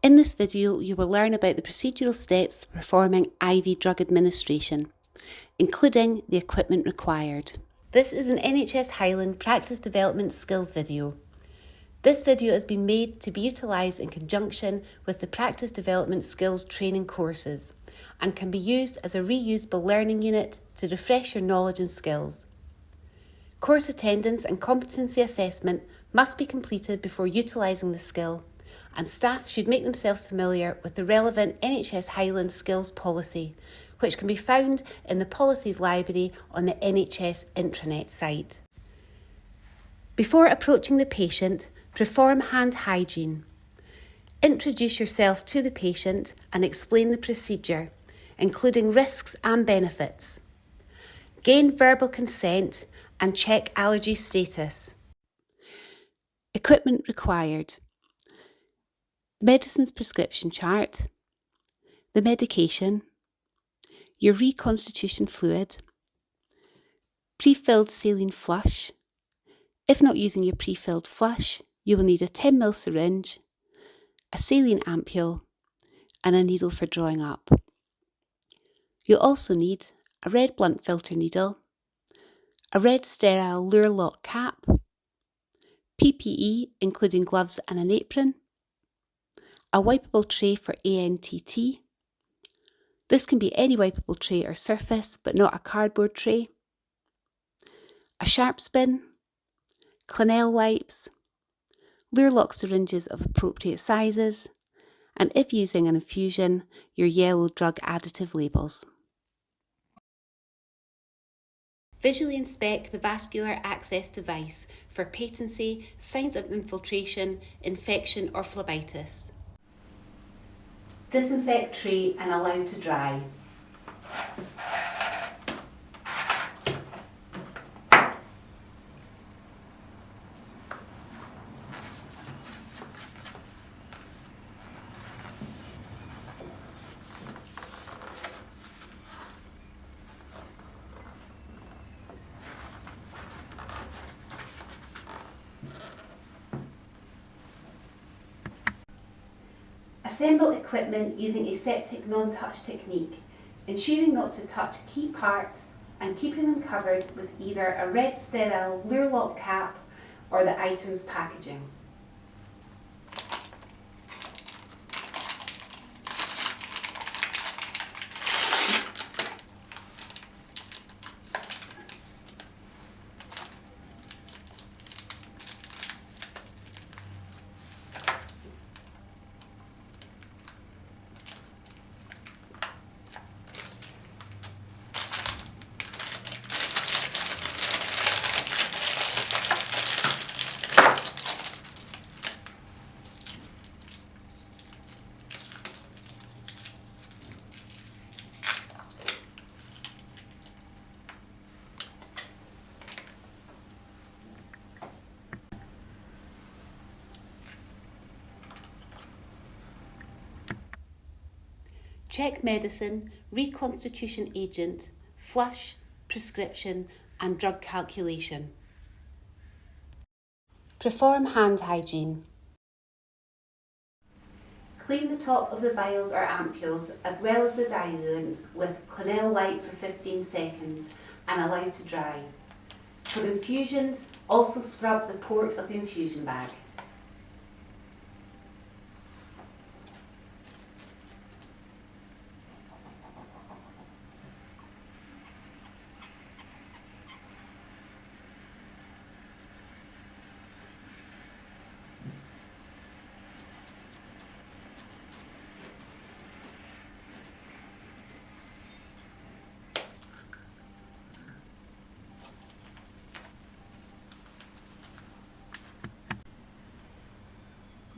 In this video, you will learn about the procedural steps for performing IV drug administration, including the equipment required. This is an NHS Highland practice development skills video. This video has been made to be utilised in conjunction with the practice development skills training courses and can be used as a reusable learning unit to refresh your knowledge and skills. Course attendance and competency assessment must be completed before utilising the skill, and staff should make themselves familiar with the relevant NHS Highland skills policy, which can be found in the policies library on the NHS intranet site. Before approaching the patient, perform hand hygiene. Introduce yourself to the patient and explain the procedure, including risks and benefits. Gain verbal consent and check allergy status. Equipment required: medicine's prescription chart, the medication, your reconstitution fluid, pre-filled saline flush. If not using your pre-filled flush, you will need a 10ml syringe, a saline ampule, and a needle for drawing up. You'll also need a red blunt filter needle, a red sterile Luer lock cap, PPE including gloves and an apron, a wipeable tray for ANTT. This can be any wipeable tray or surface, but not a cardboard tray. A sharps bin, Clinell wipes, Luer lock syringes of appropriate sizes, and if using an infusion, your yellow drug additive labels. Visually inspect the vascular access device for patency, signs of infiltration, infection or phlebitis. Disinfect tray and allow to dry. Assemble equipment using aseptic non-touch technique, ensuring not to touch key parts and keeping them covered with either a red sterile Luer lock cap or the item's packaging. Check medicine, reconstitution agent, flush, prescription and drug calculation. Perform hand hygiene. Clean the top of the vials or ampules as well as the diluent with Clinell wipe for 15 seconds and allow to dry. For infusions, also scrub the port of the infusion bag.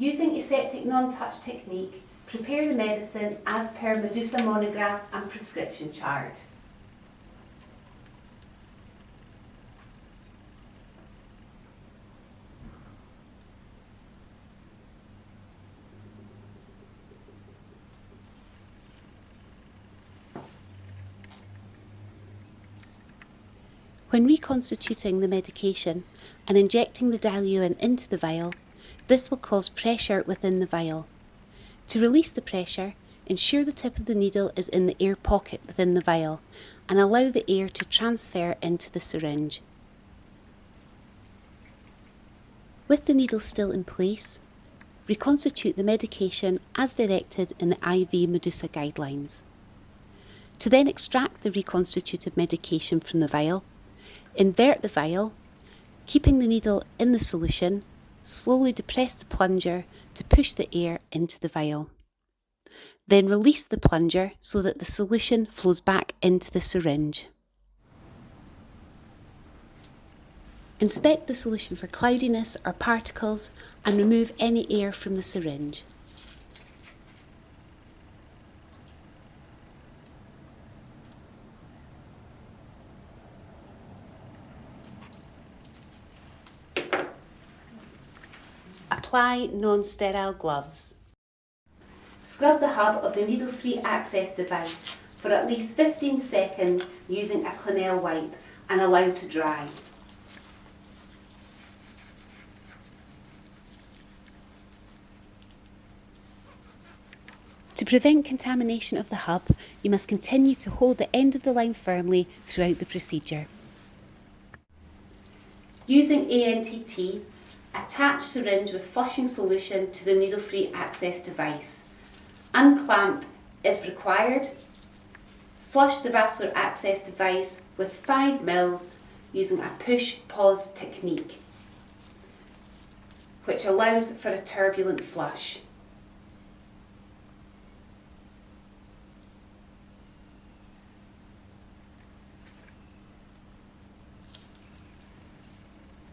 Using aseptic non-touch technique, prepare the medicine as per Medusa monograph and prescription chart. When reconstituting the medication and injecting the diluent into the vial, this will cause pressure within the vial. To release the pressure, ensure the tip of the needle is in the air pocket within the vial and allow the air to transfer into the syringe. With the needle still in place, reconstitute the medication as directed in the IV Medusa guidelines. To then extract the reconstituted medication from the vial, invert the vial, keeping the needle in the solution, slowly depress the plunger to push the air into the vial. Then release the plunger so that the solution flows back into the syringe. Inspect the solution for cloudiness or particles and remove any air from the syringe. Apply non-sterile gloves. Scrub the hub of the needle-free access device for at least 15 seconds using a Clinell wipe and allow to dry. To prevent contamination of the hub, you must continue to hold the end of the line firmly throughout the procedure. Using ANTT, attach syringe with flushing solution to the needle-free access device. Unclamp if required. Flush the vascular access device with 5 mL using a push-pause technique, which allows for a turbulent flush.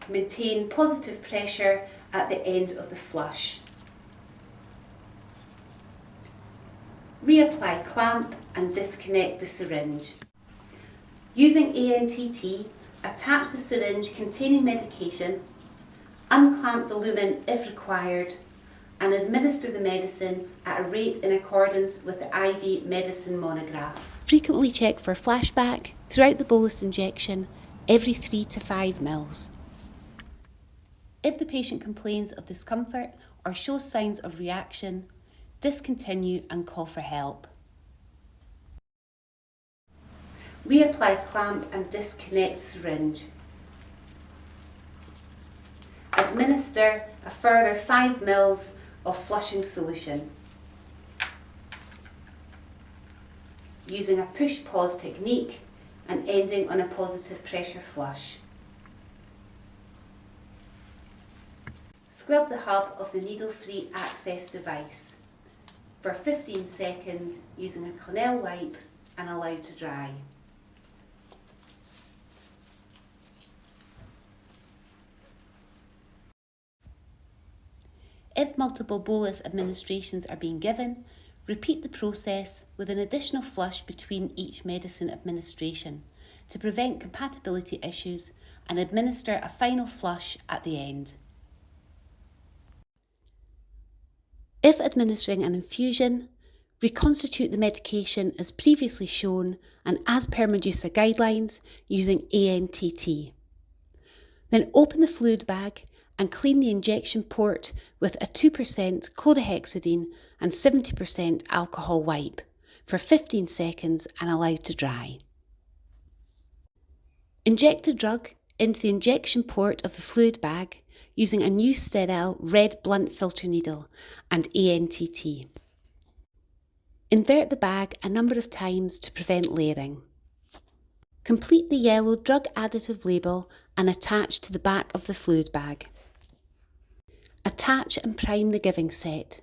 Maintain positive pressure at the end of the flush. Reapply clamp and disconnect the syringe. Using ANTT, attach the syringe containing medication, unclamp the lumen if required, and administer the medicine at a rate in accordance with the IV medicine monograph. Frequently check for flashback throughout the bolus injection every 3 to 5 mL. If the patient complains of discomfort or shows signs of reaction, discontinue and call for help. Reapply clamp and disconnect syringe. Administer a further 5 mL of flushing solution using a push-pause technique and ending on a positive pressure flush. Scrub the hub of the needle-free access device for 15 seconds using a Clinell wipe and allow to dry. If multiple bolus administrations are being given, repeat the process with an additional flush between each medicine administration to prevent compatibility issues and administer a final flush at the end. If administering an infusion, reconstitute the medication as previously shown and as per Medusa guidelines using ANTT. Then open the fluid bag and clean the injection port with a 2% chlorhexidine and 70% alcohol wipe for 15 seconds and allow to dry. Inject the drug into the injection port of the fluid bag using a new sterile red blunt filter needle and ANTT. Invert the bag a number of times to prevent layering. Complete the yellow drug additive label and attach to the back of the fluid bag. Attach and prime the giving set.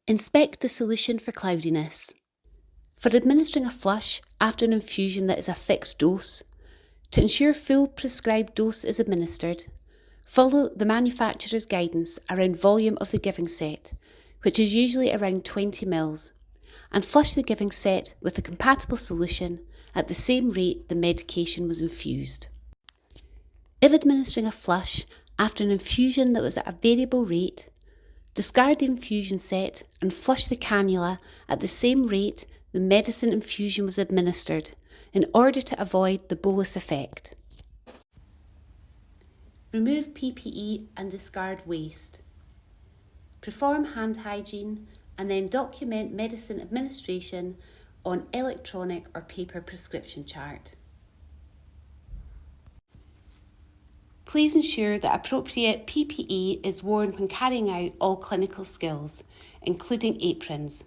Inspect the solution for cloudiness. For administering a flush after an infusion that is a fixed dose, to ensure full prescribed dose is administered, follow the manufacturer's guidance around volume of the giving set, which is usually around 20 mL, and flush the giving set with a compatible solution at the same rate the medication was infused. If administering a flush after an infusion that was at a variable rate, discard the infusion set and flush the cannula at the same rate the medicine infusion was administered in order to avoid the bolus effect. Remove PPE and discard waste. perform hand hygiene, and then document medicine administration on electronic or paper prescription chart. Please ensure that appropriate PPE is worn when carrying out all clinical skills, including aprons.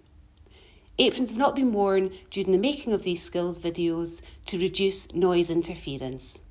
Aprons have not been worn during the making of these skills videos to reduce noise interference.